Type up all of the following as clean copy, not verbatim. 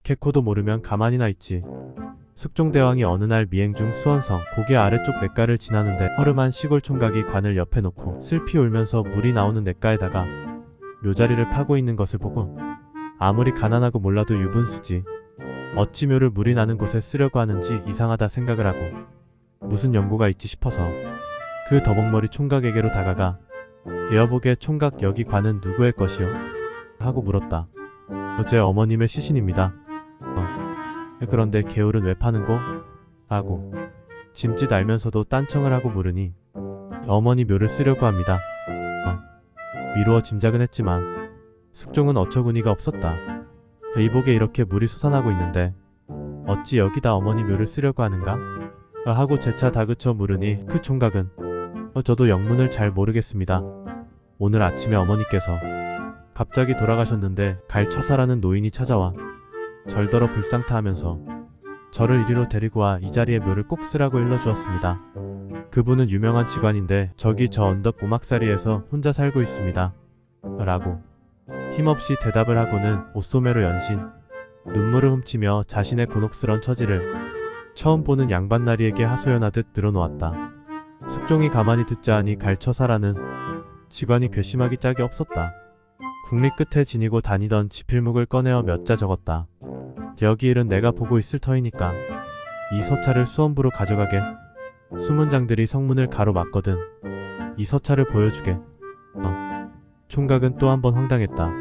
개코도 모르면 가만히나 있지. 숙종대왕이 어느 날 미행 중 수원성 고개 아래쪽 냇가를 지나는데 허름한 시골 총각이 관을 옆에 놓고 슬피 울면서 물이 나오는 냇가에다가 묘자리를 파고 있는 것을 보고 아무리 가난하고 몰라도 유분수지 어찌 묘를 물이 나는 곳에 쓰려고 하는지 이상하다 생각을 하고 무슨 연고가 있지 싶어서 그 더벅머리 총각에게로 다가가 여보게 총각 여기 관은 누구의 것이요? 하고 물었다. 제 어머님의 시신입니다. 그런데 개울은 왜 파는고? 하고 짐짓 알면서도 딴청을 하고 물으니 어머니 묘를 쓰려고 합니다. 미루어 짐작은 했지만 숙종은 어처구니가 없었다. 이복에 이렇게 물이 솟아나고 있는데 어찌 여기다 어머니 묘를 쓰려고 하는가? 하고 재차 다그쳐 물으니 그 총각은 저도 영문을 잘 모르겠습니다. 오늘 아침에 어머니께서 갑자기 돌아가셨는데 갈처사라는 노인이 찾아와 절더러 불상타하면서 저를 이리로 데리고 와 이 자리에 묘를 꼭 쓰라고 일러주었습니다. 그분은 유명한 직관인데 저기 저 언덕 오막사리에서 혼자 살고 있습니다. 라고 힘없이 대답을 하고는 옷소매로 연신 눈물을 훔치며 자신의 곤혹스런 처지를 처음 보는 양반나리에게 하소연하듯 늘어놓았다. 숙종이 가만히 듣자 하니 갈처사라는 직관이 괘씸하기 짝이 없었다. 국리 끝에 지니고 다니던 지필묵을 꺼내어 몇 자 적었다. 여기 일은 내가 보고 있을 터이니까 이 서찰을 수원부로 가져가게. 수문장들이 성문을 가로막거든 이 서찰을 보여주게. 총각은 또 한 번 황당했다.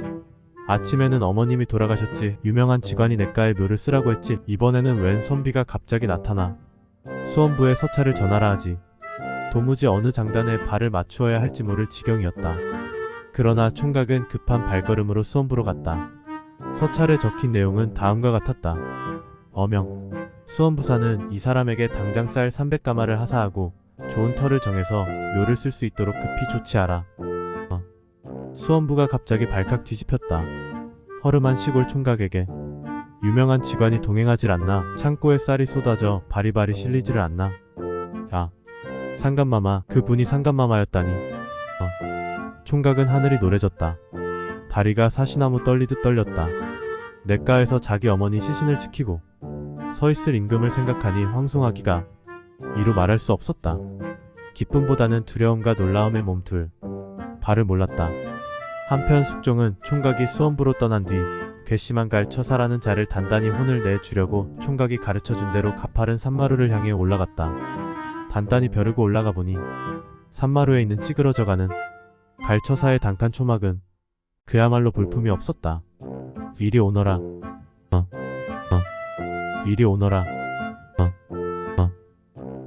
아침에는 어머님이 돌아가셨지 유명한 직관이 냇가에 묘를 쓰라고 했지 이번에는 웬 선비가 갑자기 나타나 수원부에 서찰을 전하라 하지. 도무지 어느 장단에 발을 맞추어야 할지 모를 지경이었다. 그러나 총각은 급한 발걸음으로 수원부로 갔다. 서찰에 적힌 내용은 다음과 같았다. 어명 수원부사는 이 사람에게 당장 쌀 300가마를 하사하고 좋은 터를 정해서 묘를 쓸 수 있도록 급히 조치하라. 수원부가 갑자기 발칵 뒤집혔다. 허름한 시골 총각에게 유명한 직관이 동행하질 않나? 창고에 쌀이 쏟아져 바리바리 실리지를 않나? 야 상감마마 그분이 상감마마였다니. 총각은 하늘이 노래졌다. 다리가 사시나무 떨리듯 떨렸다. 냇가에서 자기 어머니 시신을 지키고 서있을 임금을 생각하니 황송하기가 이루 말할 수 없었다. 기쁨보다는 두려움과 놀라움에 몸둘 바를 몰랐다. 한편 숙종은 총각이 수원부로 떠난 뒤 괘씸한 갈처사라는 자를 단단히 혼을 내주려고 총각이 가르쳐준 대로 가파른 산마루를 향해 올라갔다. 단단히 벼르고 올라가 보니 산마루에 있는 찌그러져가는 갈처사의 단칸 초막은 그야말로 볼품이 없었다. 이리 오너라. 이리 오너라.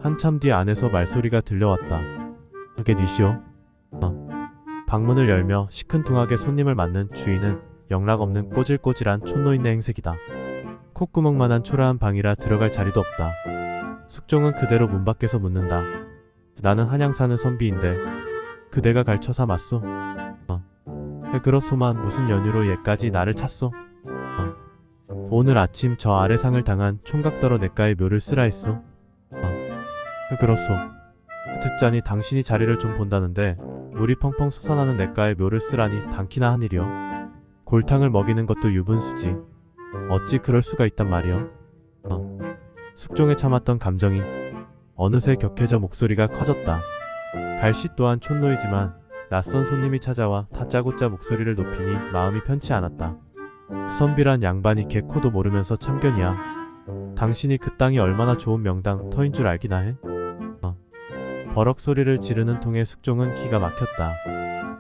한참 뒤 안에서 말소리가 들려왔다. 그게 니시오? 방문을 열며 시큰둥하게 손님을 맞는 주인은 영락없는 꼬질꼬질한 촌노인네 행색이다. 콧구멍만한 초라한 방이라 들어갈 자리도 없다. 숙종은 그대로 문 밖에서 묻는다. 나는 한양 사는 선비인데 그대가 갈처사 맞소? 그렇소만 무슨 연유로 얘까지 나를 찾소? 오늘 아침 저 아래상을 당한 총각더러 냇가에 묘를 쓰라 했소? 그렇소. 듣자니 당신이 자리를 좀 본다는데 물이 펑펑 솟아나는 냇가에 묘를 쓰라니 당키나 하늘이여. 골탕을 먹이는 것도 유분수지 어찌 그럴 수가 있단 말이여. 숙종에 참았던 감정이 어느새 격해져 목소리가 커졌다. 갈씨 또한 촌노이지만 낯선 손님이 찾아와 다짜고짜 목소리를 높이니 마음이 편치 않았다. 선비란 양반이 개코도 모르면서 참견이야. 당신이 그 땅이 얼마나 좋은 명당 터인 줄 알기나 해? 버럭 소리를 지르는 통에 숙종은 기가 막혔다.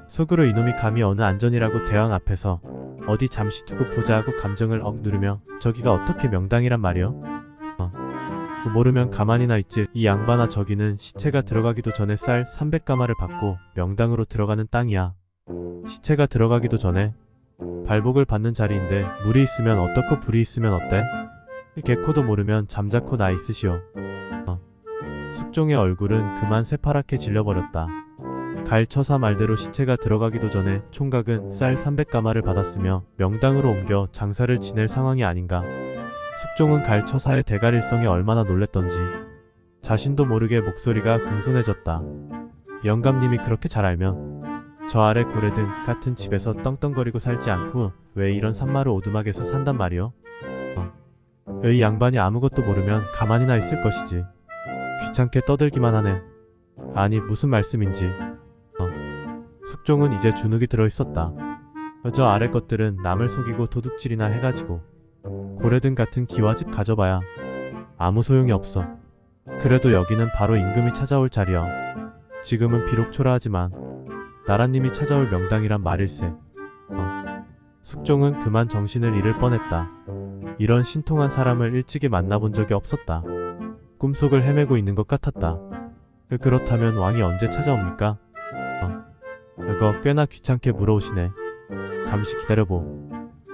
속으로 이놈이 감히 어느 안전이라고 대왕 앞에서 어디 잠시 두고 보자 하고 감정을 억누르며 저기가 어떻게 명당이란 말이여? 모르면 가만히나 있지. 이 양반아 저기는 시체가 들어가기도 전에 쌀 300가마를 받고 명당으로 들어가는 땅이야. 시체가 들어가기도 전에 발복을 받는 자리인데 물이 있으면 어떻고 불이 있으면 어때? 개코도 모르면 잠자코 나 있으시오. 숙종의 얼굴은 그만 새파랗게 질려버렸다. 갈처사 말대로 시체가 들어가기도 전에 총각은 쌀 300가마를 받았으며 명당으로 옮겨 장사를 지낼 상황이 아닌가. 숙종은 갈처사의 대갈일성에 얼마나 놀랬던지 자신도 모르게 목소리가 공손해졌다. 영감님이 그렇게 잘 알면 저 아래 고래등 같은 집에서 떵떵거리고 살지 않고 왜 이런 산마루 오두막에서 산단 말이오? 이 양반이 아무것도 모르면 가만히나 있을 것이지. 귀찮게 떠들기만 하네. 아니 무슨 말씀인지. 숙종은 이제 주눅이 들어있었다. 저 아래 것들은 남을 속이고 도둑질이나 해가지고 고래등 같은 기와집 가져봐야 아무 소용이 없어. 그래도 여기는 바로 임금이 찾아올 자리여. 지금은 비록 초라하지만 나라님이 찾아올 명당이란 말일세. 숙종은 그만 정신을 잃을 뻔했다. 이런 신통한 사람을 일찍이 만나본 적이 없었다. 꿈속을 헤매고 있는 것 같았다. 그렇다면 왕이 언제 찾아옵니까? 그거 꽤나 귀찮게 물어오시네. 잠시 기다려보.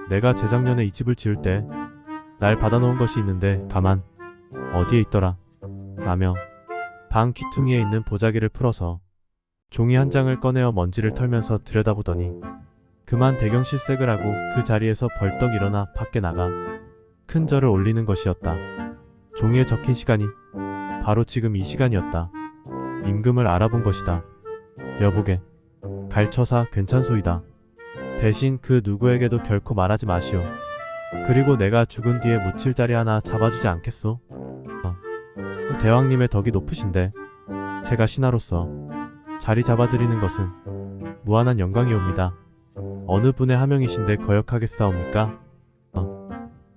내가 재작년에 이 집을 지을 때 날 받아놓은 것이 있는데 가만 어디에 있더라 라며 방 귀퉁이에 있는 보자기를 풀어서 종이 한 장을 꺼내어 먼지를 털면서 들여다보더니 그만 대경실색을 하고 그 자리에서 벌떡 일어나 밖에 나가 큰 절을 올리는 것이었다. 종이에 적힌 시간이 바로 지금 이 시간이었다. 임금을 알아본 것이다. 여보게, 갈처사 괜찮소이다. 대신 그 누구에게도 결코 말하지 마시오. 그리고 내가 죽은 뒤에 묻힐 자리 하나 잡아주지 않겠소? 대왕님의 덕이 높으신데 제가 신하로서 자리 잡아드리는 것은 무한한 영광이옵니다. 어느 분의 하명이신데 거역하겠사옵니까?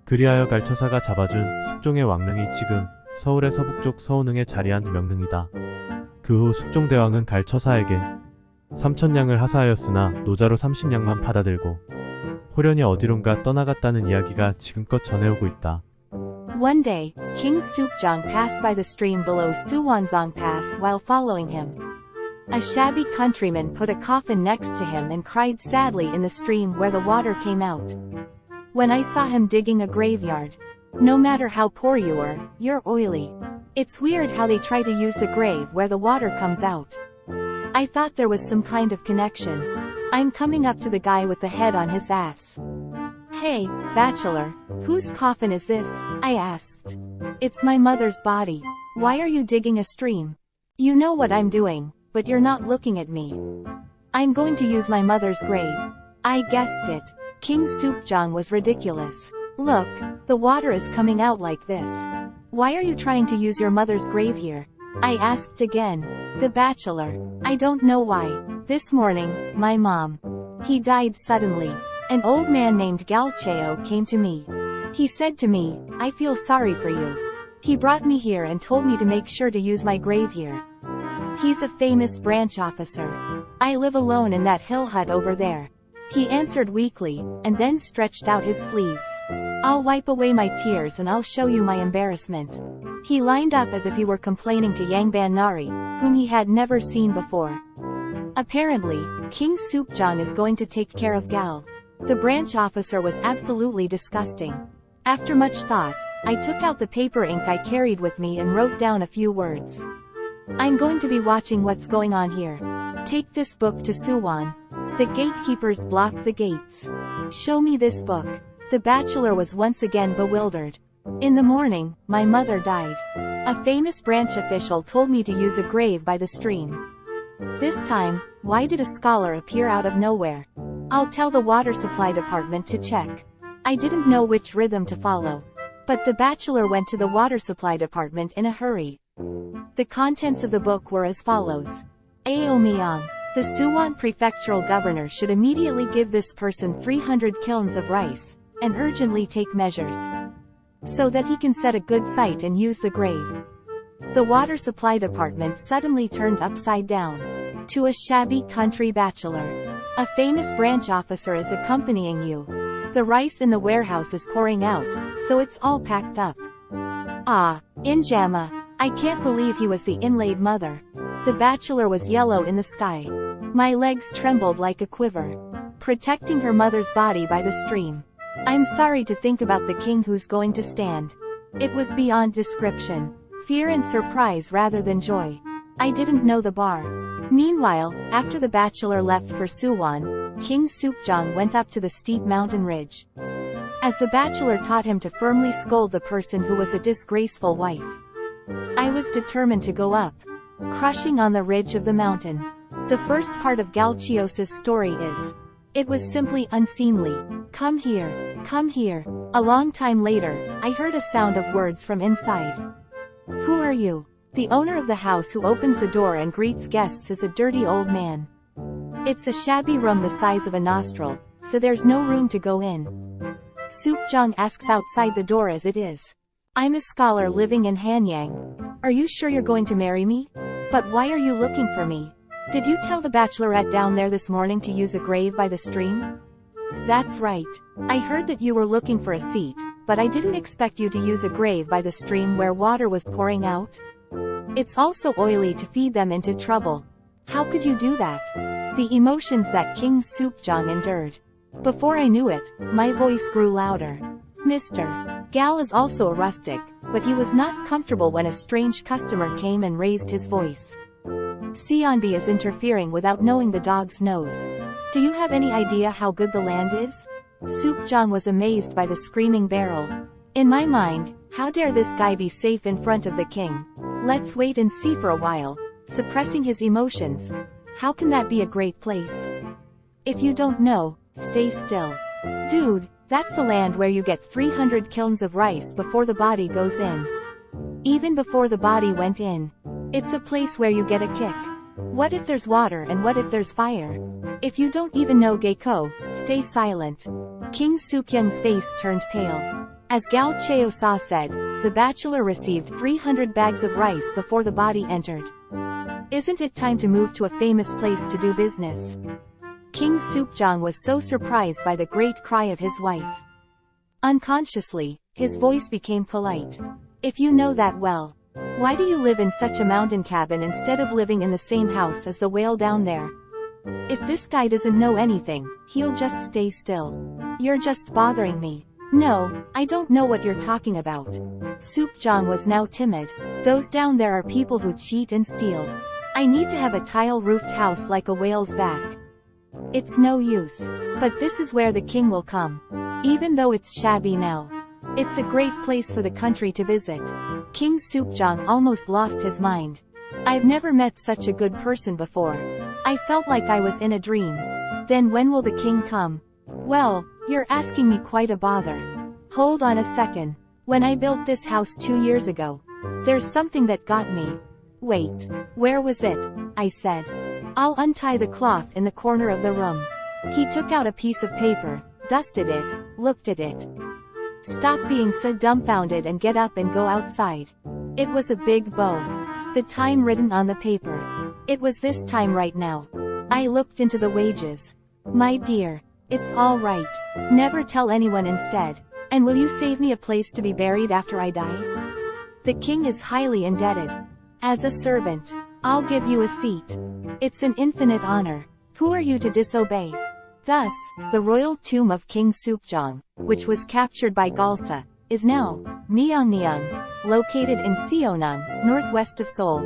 그리하여 갈처사가 잡아준 숙종의 왕릉이 지금 서울의 서북쪽 서운흥에 자리한 명릉이다. 그 후 숙종대왕은 갈처사에게 3,000냥을 하사하였으나 노자로 30냥만 받아들고 호련히 어디론가 떠나갔다는 이야기가 지금껏 전해오고 있다. One day, King Sukjong passed by the stream below Suwanzong Pass while following him. A shabby countryman put a coffin next to him and cried sadly in the stream where the water came out. When I saw him digging a graveyard. No matter how poor you are, you're oily. It's weird how they try to use the grave where the water comes out. I thought there was some kind of connection. I'm coming up to the guy with the head on his ass. Hey, bachelor, whose coffin is this? I asked. It's my mother's body. Why are you digging a stream? You know what I'm doing, but you're not looking at me. I'm going to use my mother's grave. I guessed it. King Sukjong was ridiculous. Look, the water is coming out like this. Why are you trying to use your mother's grave here? I asked again. The bachelor. I don't know why. This morning, my mom. He died suddenly. An old man named Galcheo came to me. He said to me, I feel sorry for you. He brought me here and told me to make sure to use my grave here. He's a famous branch officer. I live alone in that hill hut over there. He answered weakly, and then stretched out his sleeves. I'll wipe away my tears and I'll show you my embarrassment. He lined up as if he were complaining to Yangban Nari, whom he had never seen before. Apparently, King Sukjong is going to take care of Gal. The branch officer was absolutely disgusting. After much thought, I took out the paper ink I carried with me and wrote down a few words. I'm going to be watching what's going on here. Take this book to Suwon. The gatekeepers block the gates. Show me this book. The bachelor was once again bewildered. In the morning, my mother died. A famous branch official told me to use a grave by the stream. This time, why did a scholar appear out of nowhere? I'll tell the water supply department to check. I didn't know which rhythm to follow. But the bachelor went to the water supply department in a hurry. The contents of the book were as follows. Aomyang. The Suwon prefectural governor should immediately give this person 300 kilns of rice, and urgently take measures, so that he can set a good site and use the grave. The water supply department suddenly turned upside down. To a shabby country bachelor. A famous branch officer is accompanying you. The rice in the warehouse is pouring out, so it's all packed up. Ah, Injama. I can't believe he was the inlaid mother. The bachelor was yellow in the sky. My legs trembled like a quiver. Protecting her mother's body by the stream. I'm sorry to think about the king who's going to stand. It was beyond description. Fear and surprise rather than joy. I didn't know the bar. Meanwhile, after the bachelor left for Suwon, King Sukjong went up to the steep mountain ridge. As the bachelor taught him to firmly scold the person who was a disgraceful wife. I was determined to go up. Crushing on the ridge of the mountain. The first part of Galchios's story is It was simply unseemly. Come here, come here. A long time later, I heard a sound of words from inside. Who are you? The owner of the house who opens the door and greets guests is a dirty old man. It's a shabby room the size of a nostril, so there's no room to go in. Sukjong asks outside the door as it is. I'm a scholar living in Hanyang. Are you sure you're going to marry me? But why are you looking for me? Did you tell the bachelorette down there this morning to use a grave by the stream? That's right. I heard that you were looking for a seat, but I didn't expect you to use a grave by the stream where water was pouring out. It's also oily to feed them into trouble. How could you do that? The emotions that King Sukjong endured. Before I knew it, my voice grew louder. Mr. Gal is also a rustic, but he was not comfortable when a strange customer came and raised his voice. Seonbi is interfering without knowing the dog's nose. Do you have any idea how good the land is? Sukjong was amazed by the screaming barrel. In my mind, how dare this guy be safe in front of the king? Let's wait and see for a while. Suppressing his emotions. How can that be a great place? If you don't know, stay still. Dude, that's the land where you get 300 kilns of rice before the body goes in. Even before the body went in. It's a place where you get a kick. What if there's water and what if there's fire? If you don't even know Geiko, stay silent. King Sukyoung's face turned pale. As Gal Cheosa said, the bachelor received 300 bags of rice before the body entered. Isn't it time to move to a famous place to do business? King Sukjong was so surprised by the great cry of his wife. Unconsciously, his voice became polite. If you know that well, why do you live in such a mountain cabin instead of living in the same house as the whale down there? If this guy doesn't know anything, he'll just stay still. You're just bothering me. No, I don't know what you're talking about. Sukjong was now timid. Those down there are people who cheat and steal. I need to have a tile-roofed house like a whale's back. It's no use. But this is where the king will come. Even though it's shabby now. It's a great place for the country to visit. King Sukjong almost lost his mind. I've never met such a good person before. I felt like I was in a dream. Then when will the king come? Well, you're asking me quite a bother. Hold on a second. When I built this house 2 years ago, there's something that got me. Wait, where was it? I said. I'll untie the cloth in the corner of the room. He took out a piece of paper, dusted it, looked at it. Stop being so dumbfounded and get up and go outside. It was a big bow. The time written on the paper. It was this time right now. I looked into the wages. My dear, it's all right. Never tell anyone instead. And will you save me a place to be buried after I die? The king is highly indebted. As a servant, I'll give you a seat. It's an infinite honor. Who are you to disobey? Thus, the royal tomb of King Sukjong, which was captured by Galsa, is now Myeongnyang, located in Seonang, northwest of Seoul.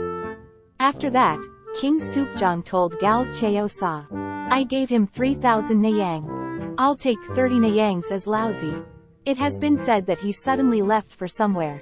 After that, King Sukjong told Gal Cheosa, I gave him 3,000 Nayang. I'll take 30 Nayangs as lousy. It has been said that he suddenly left for somewhere.